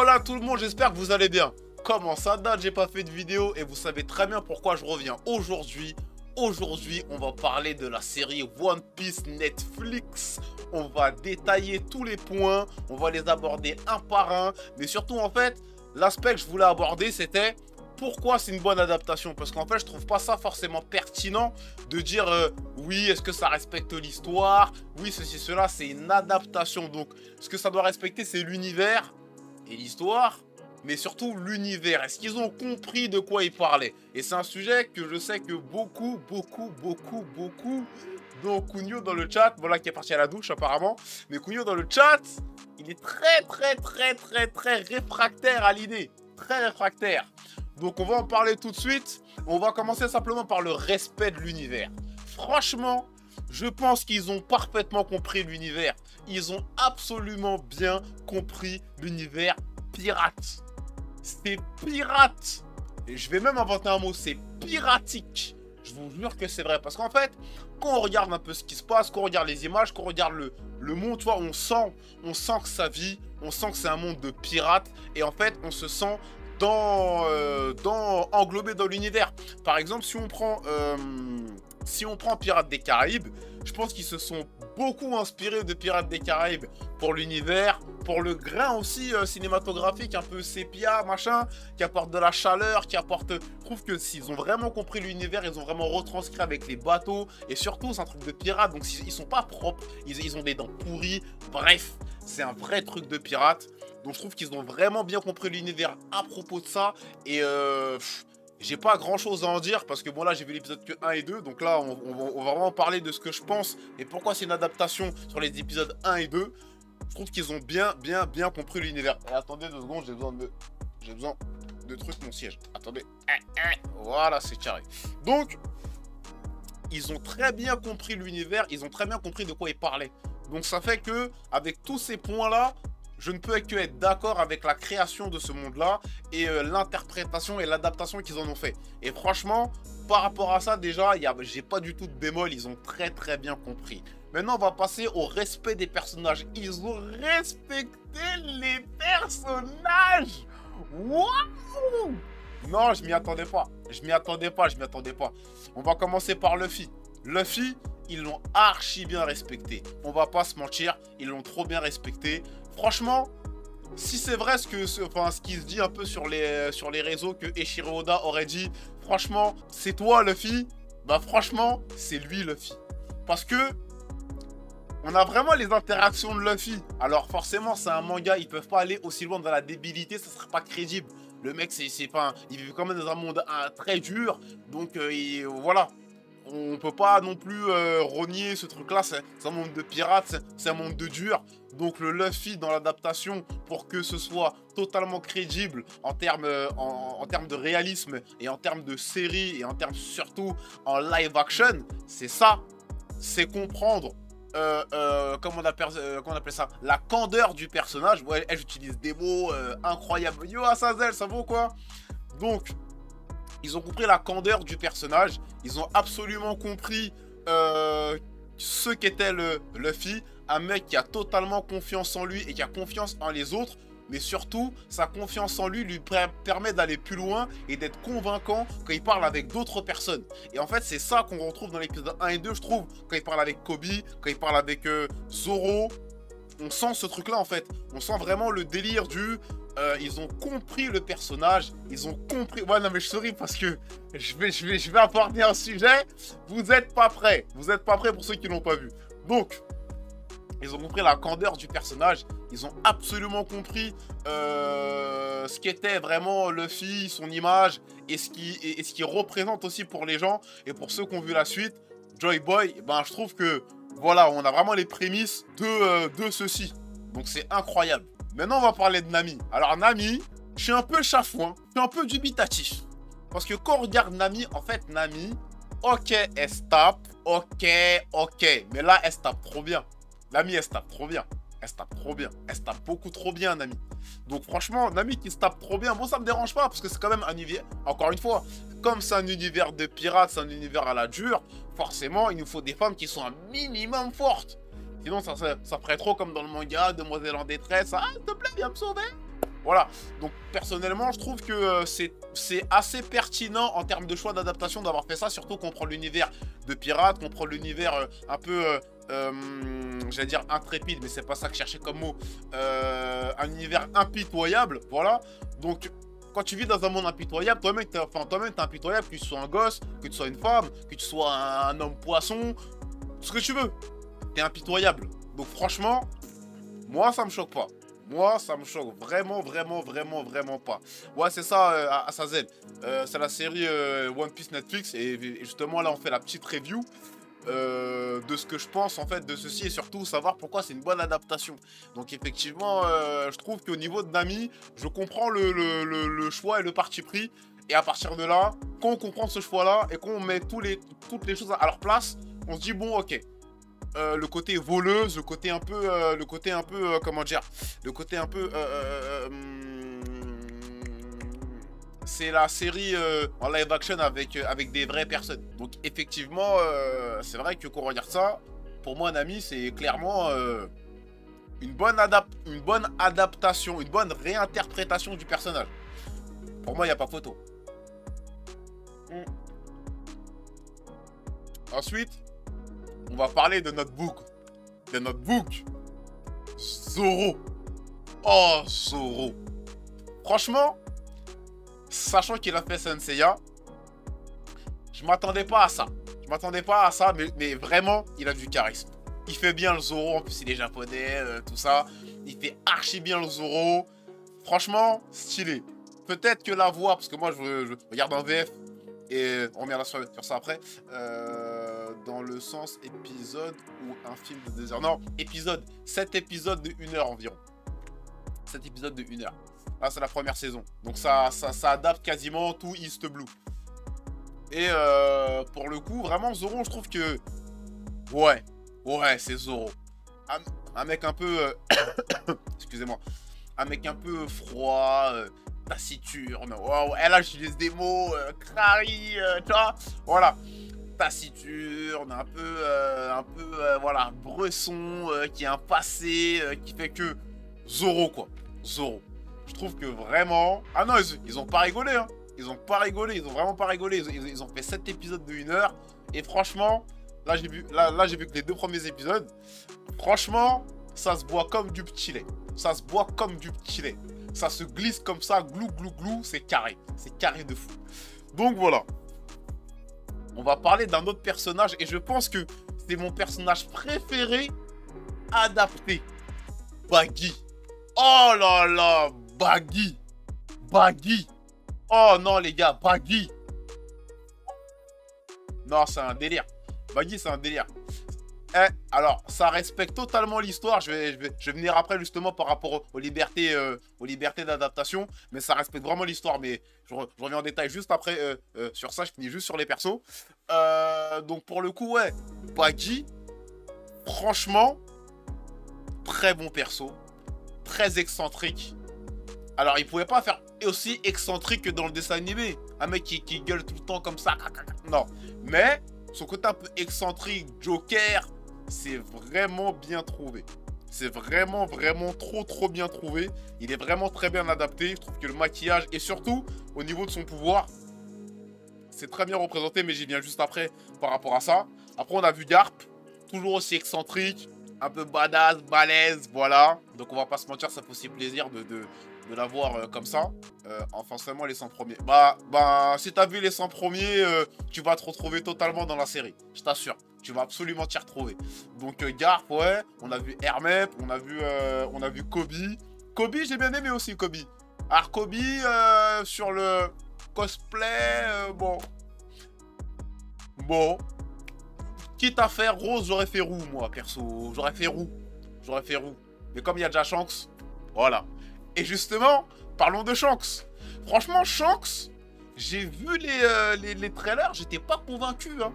Voilà tout le monde, j'espère que vous allez bien. Comment ça date, j'ai pas fait de vidéo et vous savez très bien pourquoi je reviens aujourd'hui. Aujourd'hui, on va parler de la série One Piece Netflix. On va détailler tous les points, on va les aborder un par un. Mais surtout, en fait, l'aspect que je voulais aborder, c'était pourquoi c'est une bonne adaptation. Parce qu'en fait, je trouve pas ça forcément pertinent de dire oui, est-ce que ça respecte l'histoire? Oui, ceci, cela, c'est une adaptation. Donc, ce que ça doit respecter, c'est l'univers et l'histoire. Mais surtout l'univers. Est-ce qu'ils ont compris de quoi ils parlaient? Et c'est un sujet que je sais que beaucoup, dont Kunio dans le chat, voilà qui est parti à la douche apparemment, mais Kunio dans le chat, il est très réfractaire à l'idée. Très réfractaire. Donc on va en parler tout de suite. On va commencer simplement par le respect de l'univers. Franchement, je pense qu'ils ont parfaitement compris l'univers. Ils ont absolument bien compris l'univers pirate. C'est pirate. Et je vais même inventer un mot, c'est piratique. Je vous jure que c'est vrai. Parce qu'en fait, quand on regarde un peu ce qui se passe, quand on regarde les images, quand on regarde le monde, tu vois, on sent que ça vit, on sent que c'est un monde de pirates. Et en fait, on se sent englobé dans l'univers. Par exemple, si on prend Pirates des Caraïbes, je pense qu'ils se sont beaucoup inspirés de Pirates des Caraïbes pour l'univers, pour le grain aussi cinématographique, un peu sépia, machin, qui apporte de la chaleur, qui apporte... Je trouve que s'ils ont vraiment compris l'univers, ils ont vraiment retranscrit avec les bateaux, et surtout, c'est un truc de pirate, donc ils sont pas propres, ils ont des dents pourries, bref, c'est un vrai truc de pirate. Donc je trouve qu'ils ont vraiment bien compris l'univers à propos de ça, et j'ai pas grand chose à en dire parce que bon là j'ai vu l'épisode que 1 et 2, donc là on va vraiment parler de ce que je pense et pourquoi c'est une adaptation sur les épisodes 1 et 2. Je trouve qu'ils ont bien compris l'univers. Et attendez 2 secondes, j'ai besoin de trucs mon siège. Attendez, voilà c'est carré. Donc ils ont très bien compris l'univers, ils ont très bien compris de quoi ils parlaient. Donc ça fait que avec tous ces points là, je ne peux que être d'accord avec la création de ce monde-là et l'interprétation et l'adaptation qu'ils en ont fait. Et franchement, par rapport à ça, déjà, j'ai pas du tout de bémol, ils ont très bien compris. Maintenant, on va passer au respect des personnages. Ils ont respecté les personnages. Waouh! Non, je m'y attendais pas. Je m'y attendais pas. On va commencer par Luffy. Luffy, ils l'ont archi bien respecté. On va pas se mentir, ils l'ont trop bien respecté. Franchement, si c'est vrai ce qui se dit un peu sur les réseaux que Eiichiro Oda aurait dit, franchement, c'est toi Luffy, bah franchement, c'est lui Luffy. Parce que on a vraiment les interactions de Luffy. Alors forcément, c'est un manga, ils peuvent pas aller aussi loin dans la débilité, ça serait pas crédible. Le mec, il vit quand même dans un monde très dur, donc voilà. On peut pas non plus renier ce truc-là, c'est un monde de pirates, c'est un monde de dur. Donc le Luffy dans l'adaptation, pour que ce soit totalement crédible en termes de réalisme et en termes de série et en termes surtout en live action, c'est ça, c'est comprendre comment on appelle ça, la candeur du personnage. Ouais, j'utilise des mots incroyables. Yo Azazel, ça vaut quoi? Donc ils ont compris la candeur du personnage. Ils ont absolument compris ce qu'était le Luffy. Un mec qui a totalement confiance en lui et qui a confiance en les autres. Mais surtout, sa confiance en lui permet d'aller plus loin et d'être convaincant quand il parle avec d'autres personnes. Et en fait, c'est ça qu'on retrouve dans l'épisode 1 et 2, je trouve. Quand il parle avec Kobe, quand il parle avec Zoro. On sent ce truc-là, en fait. On sent vraiment le délire du... ils ont compris le personnage, ils ont compris... Ouais, non, mais je souris parce que je vais apporter un sujet. Vous n'êtes pas prêts. Vous n'êtes pas prêts pour ceux qui l'ont pas vu. Donc, ils ont compris la candeur du personnage. Ils ont absolument compris ce qu'était vraiment Luffy, son image, et ce qu'il représente aussi pour les gens. Et pour ceux qui ont vu la suite, Joy Boy, ben, je trouve que... Voilà, on a vraiment les prémices de ceci. Donc c'est incroyable. Maintenant, on va parler de Nami. Alors Nami, je suis un peu chafouin, je suis un peu dubitatif. Parce que quand on regarde Nami, en fait, Nami, ok, elle se tape, ok. Mais là, elle se tape trop bien. Nami, elle se tape trop bien. Elle se tape trop bien. Elle se tape beaucoup trop bien, Nami. Donc franchement, Nami qui se tape trop bien, bon, ça me dérange pas, parce que c'est quand même un univers, encore une fois, comme c'est un univers de pirates, c'est un univers à la dure, forcément, il nous faut des femmes qui sont un minimum fortes. Sinon, ça ferait trop comme dans le manga, Demoiselle en détresse. Ah, s'il te plaît, viens me sauver. Voilà. Donc, personnellement, je trouve que c'est assez pertinent en termes de choix d'adaptation d'avoir fait ça, surtout qu'on prend l'univers de pirates, qu'on prend l'univers un peu, j'allais dire intrépide, mais c'est pas ça que je cherchais comme mot, un univers impitoyable, voilà. Donc, quand tu vis dans un monde impitoyable, toi-même, t'es impitoyable, que tu sois un gosse, que tu sois une femme, que tu sois un homme poisson, ce que tu veux. T'es impitoyable. Donc, franchement, moi, ça me choque pas. Moi, ça me choque vraiment, vraiment, vraiment, vraiment pas. Ouais, c'est ça, Azazel. C'est la série One Piece Netflix. Et justement, là, on fait la petite review de ce que je pense, en fait, de ceci. Et surtout, savoir pourquoi c'est une bonne adaptation. Donc, effectivement, je trouve qu'au niveau de Nami, je comprends le choix et le parti pris. Et à partir de là, quand on comprend ce choix-là et qu'on met toutes les choses à leur place, on se dit, bon, ok. Le côté voleuse, le côté un peu, comment dire, le côté un peu, c'est la série en live action avec des vraies personnes. Donc effectivement, c'est vrai que quand on regarde ça, pour moi, Nami, c'est clairement une bonne adaptation, une bonne réinterprétation du personnage. Pour moi, il n'y a pas photo. Ensuite, on va parler de notre book. Zoro. Oh, Zoro. Franchement, sachant qu'il a fait Senseiya, je m'attendais pas à ça. Mais vraiment, il a du charisme. Il fait bien le Zoro, en plus il est japonais, tout ça. Il fait archi bien le Zoro. Franchement, stylé. Peut-être que la voix, parce que moi je regarde en VF, et on reviendra sur ça après, dans le sens épisode ou un film de 2 heures. Non, épisode. 7 épisodes de 1 heure environ. 7 épisodes de 1 heure. Là, c'est la première saison. Donc ça adapte quasiment tout East Blue. Et pour le coup, vraiment, Zoro, je trouve que... Ouais, c'est Zoro. Un mec un peu... Excusez-moi. Un mec un peu froid... taciturne. Wow, là, j'utilise des mots, crari, tu vois. Voilà. Taciturne, un peu, voilà, bresson, qui a un passé, qui fait que Zoro, quoi. Zoro. Je trouve que vraiment... Ah non, ils ont pas rigolé, hein. Ils ont vraiment pas rigolé. Ils ont fait 7 épisodes de 1 heure. Et franchement, là, j'ai vu que les 2 premiers épisodes. Franchement, ça se boit comme du petit lait. Ça se glisse comme ça, glou, glou, glou, c'est carré. C'est carré de fou. Donc voilà. On va parler d'un autre personnage et je pense que c'est mon personnage préféré adapté. Baggy. Oh là là, Baggy. Oh non les gars, Baggy. Non, c'est un délire. Baggy, c'est un délire. Alors, ça respecte totalement l'histoire. Je vais venir après justement par rapport aux libertés d'adaptation. Mais ça respecte vraiment l'histoire. Mais je reviens en détail juste après sur ça. Je finis juste sur les persos. Donc pour le coup, ouais. Baggy, franchement, très bon perso. Très excentrique. Alors, il pouvait pas faire aussi excentrique que dans le dessin animé. Un mec qui gueule tout le temps comme ça. Non. Mais son côté un peu excentrique, Joker... C'est vraiment bien trouvé. C'est vraiment trop bien trouvé. Il est vraiment très bien adapté. Je trouve que le maquillage et surtout au niveau de son pouvoir, c'est très bien représenté. Mais j'y viens juste après par rapport à ça. Après on a vu Garp, toujours aussi excentrique, un peu badass, balèze, voilà. Donc on va pas se mentir, ça fait aussi plaisir de la voir comme ça. Enfin seulement les 100 premiers. Bah si t'as vu les 100 premiers, tu vas te retrouver totalement dans la série. Je t'assure. Tu vas absolument t'y retrouver. Donc Garp, ouais, on a vu Hermep, on a vu Kobe. Kobe, j'ai bien aimé aussi Kobe. Alors Kobe, sur le cosplay, bon. Quitte à faire rose, j'aurais fait roux, moi, perso. J'aurais fait roux. Mais comme il y a déjà Shanks, voilà. Et justement, parlons de Shanks. Franchement, Shanks, j'ai vu les trailers, j'étais pas convaincu, hein.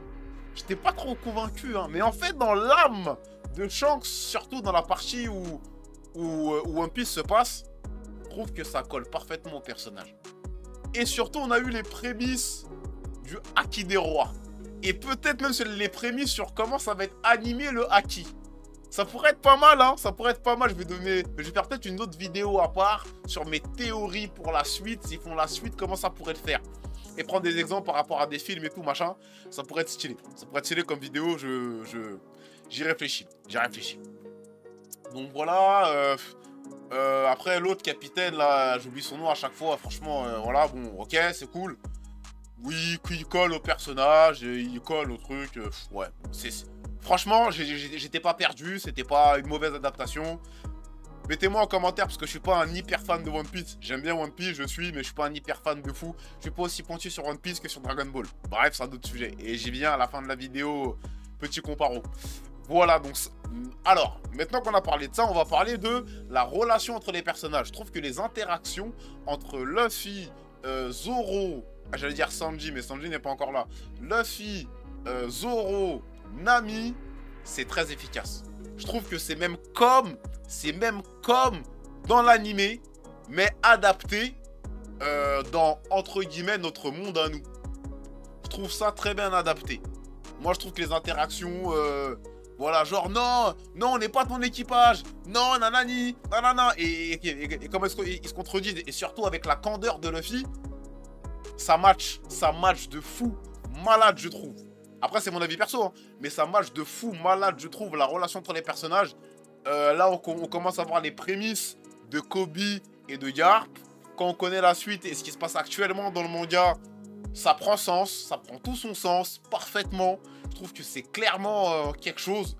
J'étais pas trop convaincu, hein. Mais en fait, dans l'âme de Shanks, surtout dans la partie où One Piece se passe, je trouve que ça colle parfaitement au personnage. Et surtout, on a eu les prémices du Haki des rois. Et peut-être même les prémices sur comment ça va être animé le Haki. Ça pourrait être pas mal, hein. Ça pourrait être pas mal. Je vais faire peut-être une autre vidéo à part sur mes théories pour la suite. S'ils font la suite, comment ça pourrait le faire. Et prendre des exemples par rapport à des films et tout, machin. Ça pourrait être stylé. Ça pourrait être stylé comme vidéo. J'y réfléchis. J'y réfléchis. Donc voilà. Après, l'autre capitaine, là, j'oublie son nom à chaque fois. Franchement, voilà, bon, ok, c'est cool. Oui, il colle au personnage, il colle au truc. Ouais, franchement, j'étais pas perdu, c'était pas une mauvaise adaptation. Mettez-moi en commentaire parce que je suis pas un hyper fan de One Piece. J'aime bien One Piece, mais je suis pas un hyper fan de fou. Je suis pas aussi pointu sur One Piece que sur Dragon Ball. Bref, c'est un autre sujet. Et j'y viens à la fin de la vidéo, petit comparo. Voilà, donc... Alors, maintenant qu'on a parlé de ça, on va parler de la relation entre les personnages. Je trouve que les interactions entre Luffy, Zoro... J'allais dire Sanji, mais Sanji n'est pas encore là. Luffy, Zoro, Nami, c'est très efficace. Je trouve que c'est même comme dans l'animé, mais adapté dans, entre guillemets, notre monde à nous. Je trouve ça très bien adapté. Moi, je trouve que les interactions... voilà, genre, non, on n'est pas ton équipage. Non, nanani, nanana. Et comment est-ce qu'ils se contredisent. Et surtout avec la candeur de Luffy, ça match de fou, malade, je trouve. Après, c'est mon avis perso, hein, mais ça match de fou, malade, je trouve, la relation entre les personnages. Là, on commence à voir les prémices de Kobe et de Garp. Quand on connaît la suite et ce qui se passe actuellement dans le manga, ça prend sens, ça prend tout son sens, parfaitement. Je trouve que c'est clairement quelque chose.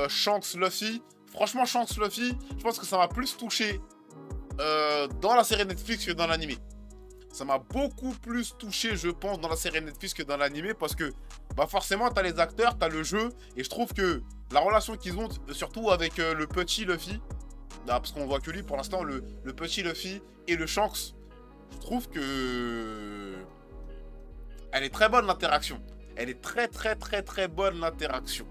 Shanks Luffy, franchement, Shanks Luffy, je pense que ça m'a plus touché dans la série Netflix que dans l'animé. Ça m'a beaucoup plus touché, je pense, dans la série Netflix que dans l'animé parce que, bah forcément, t'as les acteurs, t'as le jeu, et je trouve que la relation qu'ils ont, surtout avec le petit Luffy, là, parce qu'on voit que lui pour l'instant, le petit Luffy et le Shanks, je trouve que elle est très bonne l'interaction. Elle est très bonne l'interaction.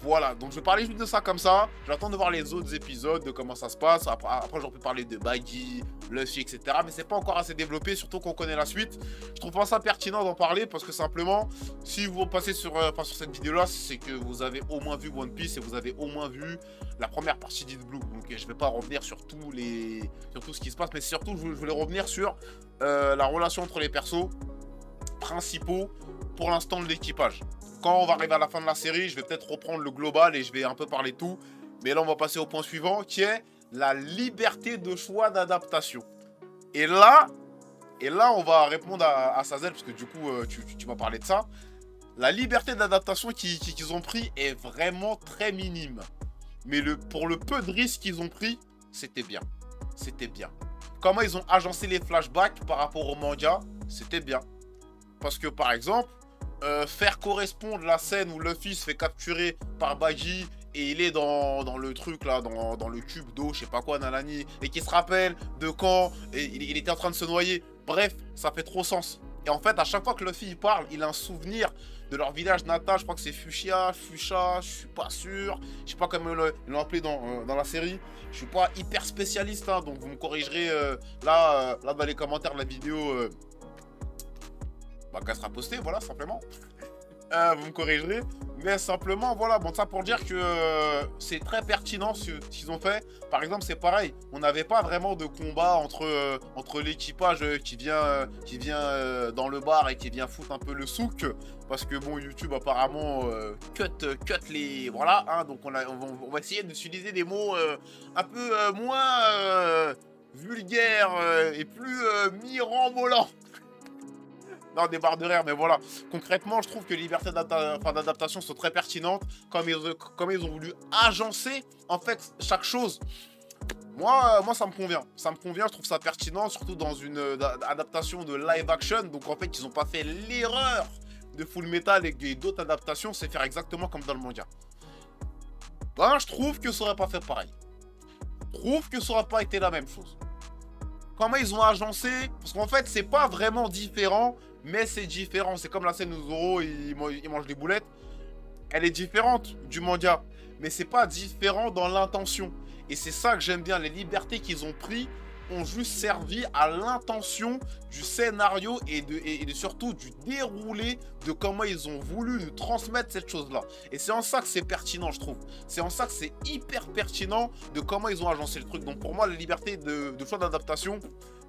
Voilà, donc je vais parler juste de ça comme ça. J'attends de voir les autres épisodes, de comment ça se passe. Après j'aurais pu parler de Baggy, Luffy, etc. Mais c'est pas encore assez développé, surtout qu'on connaît la suite. Je trouve pas ça pertinent d'en parler parce que simplement, si vous passez sur cette vidéo-là, c'est que vous avez au moins vu One Piece et vous avez au moins vu la première partie d'East Blue. Donc je vais pas revenir sur tout ce qui se passe, mais surtout je voulais revenir sur la relation entre les persos principaux pour l'instant de l'équipage. Quand on va arriver à la fin de la série, je vais peut-être reprendre le global et je vais un peu parler de tout. Mais là, on va passer au point suivant qui est la liberté de choix d'adaptation. Et là, on va répondre à Sazel parce que du coup, tu vas parler de ça. La liberté d'adaptation qu'ils ont pris est vraiment très minime. Mais pour le peu de risques qu'ils ont pris, c'était bien. C'était bien. Comment ils ont agencé les flashbacks par rapport au manga, c'était bien. Parce que par exemple, faire correspondre la scène où Luffy se fait capturer par Baggy et il est dans le truc là, dans le cube d'eau, je sais pas quoi, nanani, et qui se rappelle de quand il était en train de se noyer. Bref, ça fait trop sens. Et en fait, à chaque fois que Luffy il parle, il a un souvenir de leur village natal. Je crois que c'est Fuchsia, je suis pas sûr. Je sais pas comment ils l'ont appelé dans la série. Je suis pas hyper spécialiste, hein, donc vous me corrigerez là dans les commentaires de la vidéo. Qu'elle sera postée, voilà, simplement. Vous me corrigerez. Mais simplement, voilà, bon, ça pour dire que c'est très pertinent ce qu'ils ont fait. Par exemple, c'est pareil, on n'avait pas vraiment de combat entre l'équipage qui vient dans le bar et qui vient foutre un peu le souk. Parce que, bon, YouTube, apparemment, cut les... Voilà, hein, donc on va essayer d'utiliser des mots un peu moins vulgaires et plus mirambolants. Non, des barres de rire, mais voilà. Concrètement, je trouve que les libertés d'adaptation sont très pertinentes. Comme ils ont voulu agencer, en fait, chaque chose. Moi, ça me convient. Ça me convient, je trouve ça pertinent, surtout dans une adaptation de live action. Donc, en fait, ils n'ont pas fait l'erreur de Full Metal et d'autres adaptations, c'est faire exactement comme dans le manga. Ben, je trouve que ça aurait pas fait pareil. Je trouve que ça aurait pas été la même chose. Comment ils ont agencé, parce qu'en fait, c'est pas vraiment différent, mais c'est différent. C'est comme la scène où Zoro, il mange des boulettes. Elle est différente du manga, mais c'est pas différent dans l'intention. Et c'est ça que j'aime bien, les libertés qu'ils ont pris ont juste servi à l'intention du scénario et surtout du déroulé de comment ils ont voulu nous transmettre cette chose-là. Et c'est en ça que c'est pertinent, je trouve. C'est en ça que c'est hyper pertinent de comment ils ont agencé le truc. Donc pour moi, la liberté de choix d'adaptation,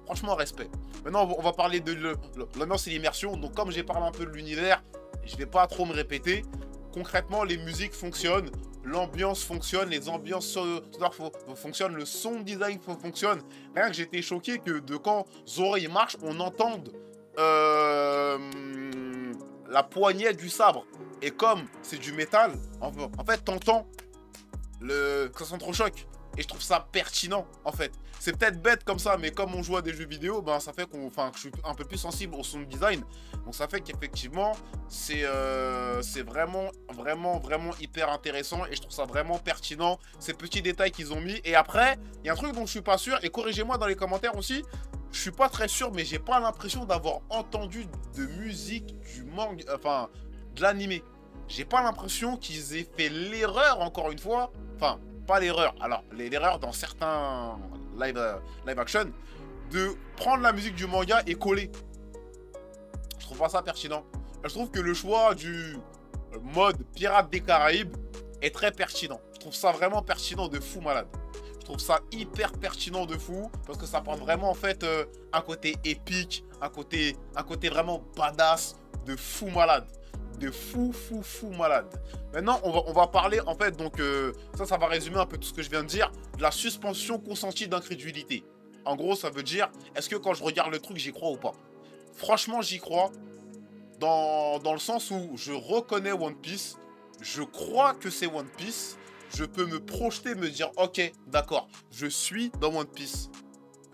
franchement, respect. Maintenant, on va parler de l'ambiance et l'immersion. Donc comme j'ai parlé un peu de l'univers, je vais pas trop me répéter. Concrètement, les musiques fonctionnent, l'ambiance fonctionne, les ambiances sonores fonctionnent, le son design fonctionne. Rien que j'étais choqué que de quand Zoro il marche, on entende la poignée du sabre. Et comme c'est du métal, en fait, t'entends que ça sent trop choc. Et je trouve ça pertinent, en fait. C'est peut-être bête comme ça, mais comme on joue à des jeux vidéo, ben ça fait que je suis un peu plus sensible au sound design. Donc ça fait qu'effectivement, c'est vraiment hyper intéressant. Et je trouve ça vraiment pertinent, ces petits détails qu'ils ont mis. Et après, il y a un truc dont je suis pas sûr, et corrigez-moi dans les commentaires aussi. Je suis pas très sûr, mais j'ai pas l'impression d'avoir entendu de musique du manga, enfin, de l'animé. J'ai pas l'impression qu'ils aient fait l'erreur, encore une fois, enfin, pas l'erreur, alors l'erreur dans certains live action, de prendre la musique du manga et coller. Je trouve pas ça pertinent. Je trouve que le choix du mode Pirates des Caraïbes est très pertinent. Je trouve ça vraiment pertinent de fou malade. Je trouve ça hyper pertinent de fou, parce que ça porte vraiment en fait un côté épique, un côté vraiment badass de fou malade. De fou malade. Maintenant, on va parler, en fait, donc, ça va résumer un peu tout ce que je viens de dire, de la suspension consentie d'incrédulité. En gros, ça veut dire, est-ce que quand je regarde le truc, j'y crois ou pas? Franchement, j'y crois, dans le sens où je reconnais One Piece, je crois que c'est One Piece, je peux me projeter, me dire, ok, d'accord, je suis dans One Piece.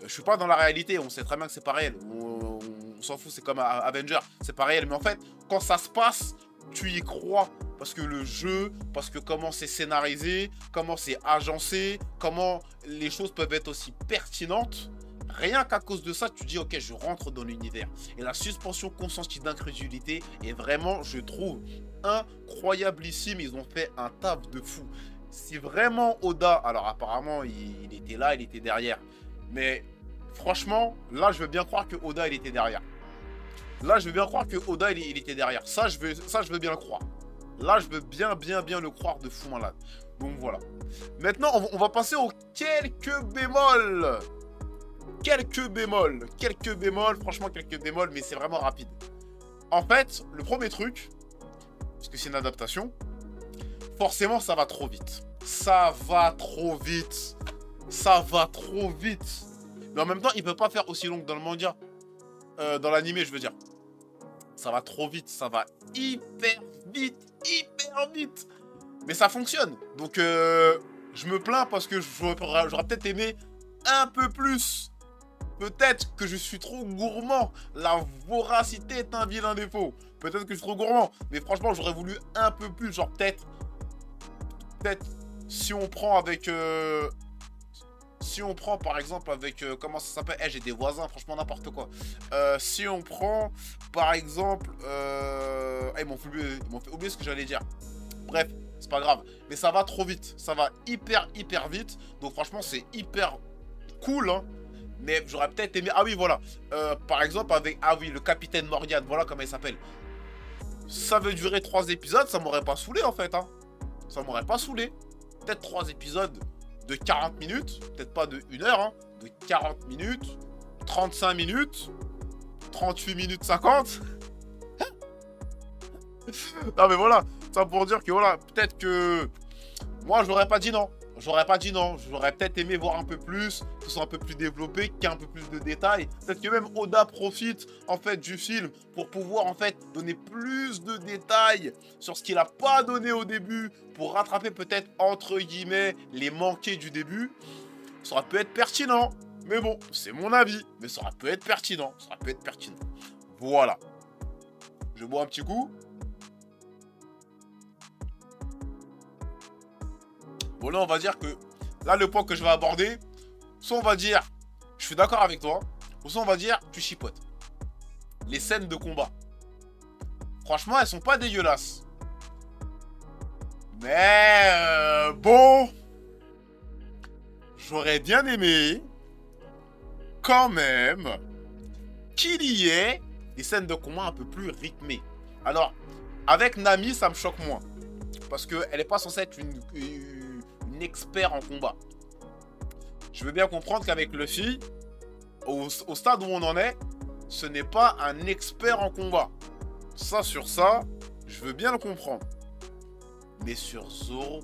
Je suis pas dans la réalité, on sait très bien que c'est pas réel. On s'en fout, c'est comme Avenger, c'est pas réel. Mais en fait, quand ça se passe, tu y crois. Parce que le jeu, parce que comment c'est scénarisé, comment c'est agencé, comment les choses peuvent être aussi pertinentes. Rien qu'à cause de ça, tu dis, ok, je rentre dans l'univers. Et la suspension consentie d'incrédulité est vraiment, je trouve, incroyablissime. Ils ont fait un taf de fou. Si vraiment Oda, alors apparemment, il était là, il était derrière. Mais franchement, là, je veux bien croire que Oda, il était derrière. Là, je veux bien croire que Oda, il était derrière. Ça, je veux bien le croire. Là, je veux bien le croire de fou malade. Donc, voilà. Maintenant, on va passer aux quelques bémols. Quelques bémols. Quelques bémols, franchement, quelques bémols, mais c'est vraiment rapide. En fait, le premier truc, parce que c'est une adaptation, forcément, ça va trop vite. Ça va trop vite. Ça va trop vite. Mais en même temps, il peut pas faire aussi long que dans le manga. Dans l'animé, je veux dire. Ça va trop vite. Ça va hyper vite. Hyper vite. Mais ça fonctionne. Donc, je me plains parce que j'aurais peut-être aimé un peu plus. Peut-être que je suis trop gourmand. La voracité est un vilain défaut. Peut-être que je suis trop gourmand. Mais franchement, j'aurais voulu un peu plus. Genre, peut-être, si on prend avec... si on prend par exemple avec, comment ça s'appelle, j'ai des voisins, franchement n'importe quoi. Si on prend par exemple, ils m'ont fait oublier ce que j'allais dire. Bref, c'est pas grave. Mais ça va trop vite, ça va hyper vite. Donc franchement c'est hyper cool, hein. Mais j'aurais peut-être aimé, ah oui voilà, par exemple avec, ah oui le capitaine Morgan, voilà comment il s'appelle. Ça veut durer 3 épisodes, ça m'aurait pas saoulé en fait, hein. Ça m'aurait pas saoulé. Peut-être 3 épisodes de 40 minutes, peut-être pas de 1 heure, hein, de 40 minutes, 35 minutes, 38 minutes 50. Non mais voilà, ça pour dire que voilà, peut-être que moi j'aurais pas dit non. J'aurais pas dit non, j'aurais peut-être aimé voir un peu plus, que ce soit un peu plus développé, qu'il y ait un peu plus de détails. Peut-être que même Oda profite en fait du film pour pouvoir en fait donner plus de détails sur ce qu'il n'a pas donné au début, pour rattraper peut-être entre guillemets les manqués du début. Ça aurait pu être pertinent, mais bon, c'est mon avis, mais ça aurait pu être pertinent, ça aurait pu être pertinent. Voilà. Je bois un petit coup. Bon là on va dire que, là le point que je vais aborder, soit on va dire, je suis d'accord avec toi, ou soit on va dire, tu chipotes. Les scènes de combat. Franchement elles sont pas dégueulasses. Mais bon, j'aurais bien aimé quand même qu'il y ait des scènes de combat un peu plus rythmées. Alors, avec Nami, ça me choque moins. Parce qu'elle n'est pas censée être une expert en combat. Je veux bien comprendre qu'avec Luffy, au stade où on en est, ce n'est pas un expert en combat. Ça, sur ça, je veux bien le comprendre. Mais sur Zoro,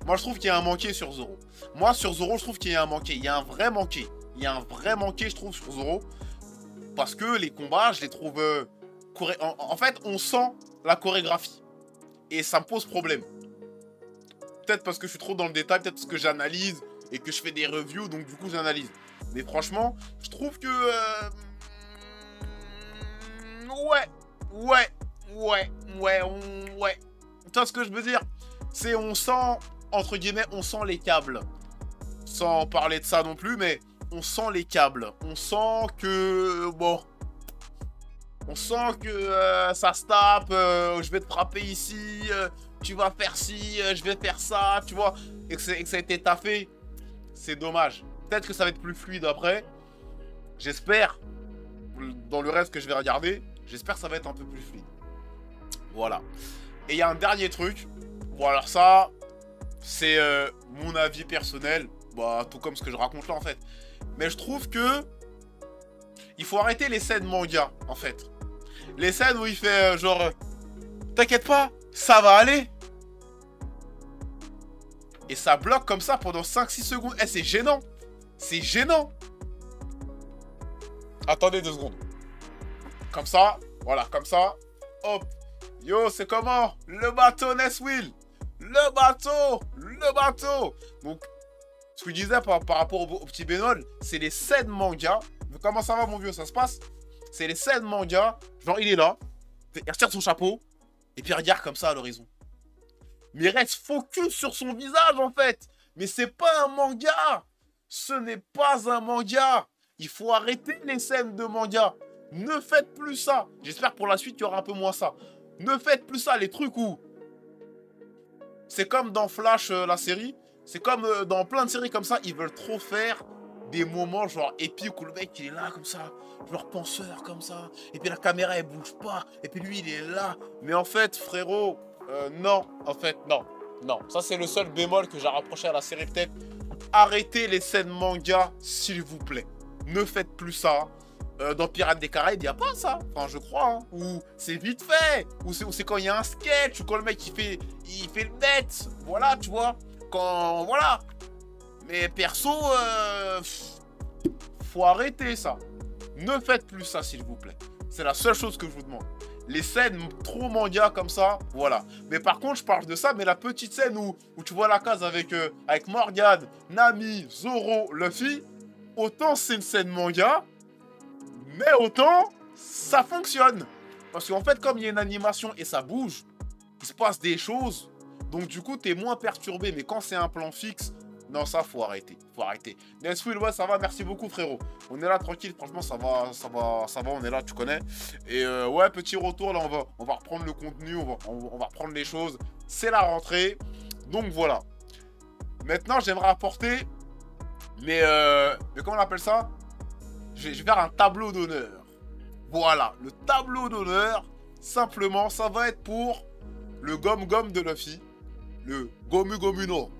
moi je trouve qu'il y a un manqué sur Zoro. Moi sur Zoro, je trouve qu'il y a un manqué. Il y a un vrai manqué. Il y a un vrai manqué, je trouve, sur Zoro. Parce que les combats, je les trouve... en fait, on sent la chorégraphie. Et ça me pose problème. Peut-être parce que je suis trop dans le détail, peut-être parce que j'analyse et que je fais des reviews, donc du coup j'analyse. Mais franchement, je trouve que... Ouais. Tu vois ce que je veux dire? C'est on sent, entre guillemets, on sent les câbles. Sans parler de ça non plus, mais on sent les câbles. On sent que... Bon... On sent que ça se tape, je vais te frapper ici, tu vas faire ci, je vais faire ça, tu vois. Et que ça a été taffé. C'est dommage. Peut-être que ça va être plus fluide après. J'espère. Dans le reste que je vais regarder, j'espère que ça va être un peu plus fluide. Voilà. Et il y a un dernier truc. Bon, alors ça, c'est mon avis personnel. Bah, tout comme ce que je raconte là, en fait. Mais je trouve que il faut arrêter les scènes manga, en fait. Les scènes où il fait genre... T'inquiète pas, ça va aller. Et ça bloque comme ça pendant 5-6 secondes. Eh, c'est gênant. C'est gênant. Attendez 2 secondes. Comme ça, voilà, comme ça. Hop. Yo, c'est comment? Le bateau Neswill. Le bateau. Donc, ce que je disais par rapport au petit bémol, c'est les scènes manga. Comment ça va, mon vieux? Ça se passe? C'est les scènes manga. Genre, il est là. Il retire son chapeau. Et puis, il regarde comme ça à l'horizon. Mais il reste focus sur son visage, en fait. Mais c'est pas un manga. Ce n'est pas un manga. Il faut arrêter les scènes de manga. Ne faites plus ça. J'espère pour la suite, il y aura un peu moins ça. Ne faites plus ça, les trucs où... C'est comme dans Flash, la série. C'est comme dans plein de séries comme ça. Ils veulent trop faire des moments genre épiques où le mec, il est là comme ça. Genre penseur comme ça. Et puis la caméra, elle bouge pas. Et puis lui, il est là. Mais en fait, frérot, non. En fait, non. Non. Ça, c'est le seul bémol que j'ai rapproché à la série, peut-être. Arrêtez les scènes manga, s'il vous plaît. Ne faites plus ça. Dans Pirates des Caraïbes, il n'y a pas ça. Enfin, je crois. Hein. Ou c'est vite fait. Ou c'est quand il y a un sketch. Ou quand le mec, il fait le bête. Voilà, tu vois. Quand... Voilà. Mais perso, faut arrêter ça. Ne faites plus ça, s'il vous plaît. C'est la seule chose que je vous demande. Les scènes trop manga comme ça, voilà. Mais par contre, je parle de ça, mais la petite scène où tu vois la case avec Morgane, Nami, Zoro, Luffy, autant c'est une scène manga, mais autant ça fonctionne. Parce qu'en fait, comme il y a une animation et ça bouge, il se passe des choses, donc du coup, t'es moins perturbé. Mais quand c'est un plan fixe, non, ça, faut arrêter. Faut arrêter. Neswill, ouais, ça va, merci beaucoup, frérot. On est là, tranquille, franchement, ça va, on est là, tu connais. Et ouais, petit retour, là, on va reprendre le contenu, on va reprendre les choses. C'est la rentrée, donc voilà. Maintenant, j'aimerais apporter, mais comment on appelle ça? Je vais faire un tableau d'honneur. Voilà, le tableau d'honneur, simplement, ça va être pour le gomme-gomme de Luffy. Le gomu-gomu-no.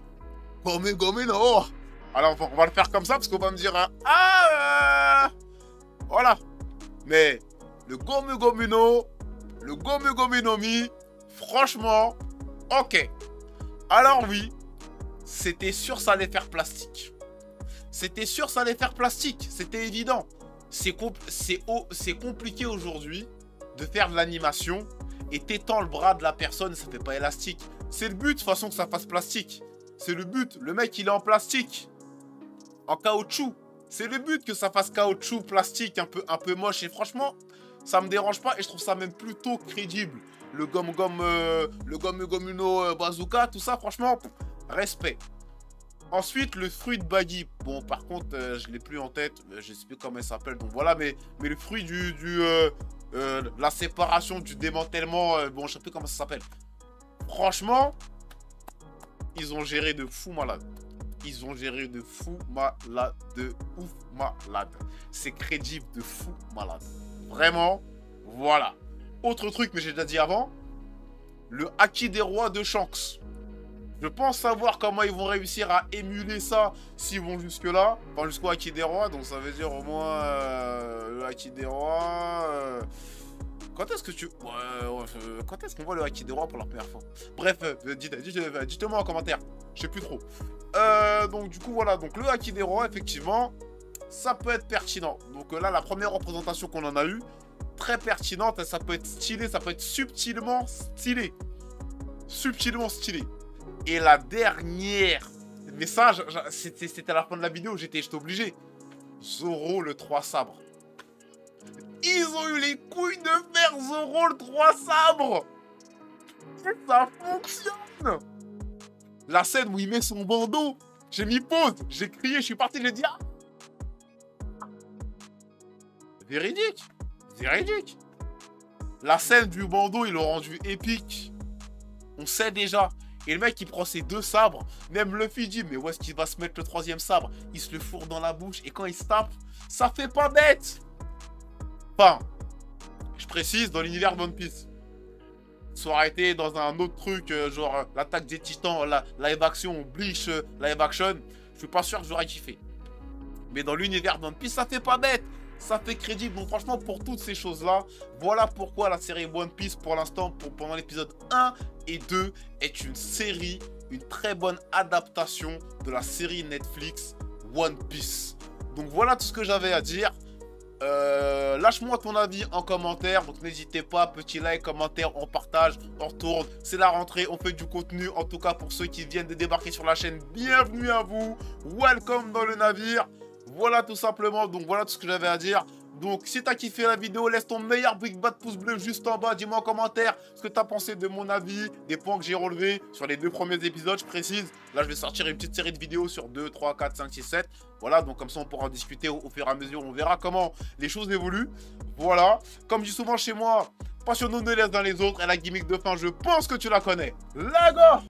Gomu-gomu-no. Alors, on va le faire comme ça, parce qu'on va me dire... voilà. Mais, le gomu-gomu-no, le gomu-gomu-no-mi, franchement, ok. Alors oui, c'était sûr ça allait faire plastique. C'était sûr ça allait faire plastique, c'était évident. C'est compliqué aujourd'hui de faire de l'animation et t'étends le bras de la personne, ça fait pas élastique. C'est le but, de toute façon, que ça fasse plastique. C'est le but. Le mec, il est en plastique. En caoutchouc. C'est le but que ça fasse caoutchouc, plastique, un peu moche. Et franchement, ça me dérange pas et je trouve ça même plutôt crédible. Le gomu-gomu-no bazooka, tout ça, franchement, respect. Ensuite, le fruit de Baggy. Bon, par contre, je l'ai plus en tête. Je sais plus comment il s'appelle. Donc voilà, mais le fruit la séparation, du démantèlement. Bon, je sais plus comment ça s'appelle. Franchement, ils ont géré de fou malade. ils ont géré de fou malade, de ouf malade. C'est crédible de fou malade. Vraiment, voilà. Autre truc, mais j'ai déjà dit avant, le Haki des rois de Shanks. Je pense savoir comment ils vont réussir à émuler ça s'ils vont jusque-là. Enfin, jusqu'au Haki des rois, donc ça veut dire au moins le Haki des rois... Quand est-ce que tu... quand est-ce qu'on voit le Haki des rois pour la première fois? Bref, dites-moi en commentaire. Je sais plus trop. Donc du coup, voilà. Donc le Haki des rois, effectivement, ça peut être pertinent. Donc là, la première représentation qu'on en a eue, très pertinente. Ça peut être stylé, ça peut être subtilement stylé. Subtilement stylé. Et la dernière... Mais ça, c'était à la fin de la vidéo, j'étais obligé. Zoro, le 3 sabres. Ils ont eu les couilles de faire Zoro le 3 sabres. Et ça fonctionne. La scène où il met son bandeau, j'ai mis pause, j'ai crié, je suis parti, j'ai dit ah. Véridique. Véridique. La scène du bandeau, ils l'ont rendu épique. On sait déjà. Et le mec, il prend ses 2 sabres. Même Luffy dit, mais où est-ce qu'il va se mettre le 3e sabre? Il se le fourre dans la bouche. Et quand il se tape, ça fait pas bête. Enfin, je précise, dans l'univers de One Piece. Ça aurait été dans un autre truc, genre l'attaque des titans, la live action, Bleach, live action. Je suis pas sûr que j'aurais kiffé. Mais dans l'univers de One Piece, ça fait pas bête. Ça fait crédible. Donc franchement, pour toutes ces choses-là, voilà pourquoi la série One Piece, pour l'instant, pendant l'épisode 1 et 2, est une série, une très bonne adaptation de la série Netflix One Piece. Donc voilà tout ce que j'avais à dire. Lâche-moi ton avis en commentaire, donc n'hésitez pas, petit like, commentaire, on partage, on retourne, c'est la rentrée, on fait du contenu, en tout cas pour ceux qui viennent de débarquer sur la chaîne, bienvenue à vous, welcome dans le navire, voilà tout simplement, donc voilà tout ce que j'avais à dire. Donc si t'as kiffé la vidéo, laisse ton meilleur big bad pouce bleu juste en bas, dis-moi en commentaire ce que t'as pensé de mon avis, des points que j'ai relevés sur les 2 premiers épisodes, je précise. Là je vais sortir une petite série de vidéos sur 2, 3, 4, 5, 6, 7. Voilà, donc comme ça on pourra en discuter au fur et à mesure, on verra comment les choses évoluent. Voilà, comme je dis souvent chez moi, passionnons-nous les uns les autres et la gimmick de fin, je pense que tu la connais. Lago!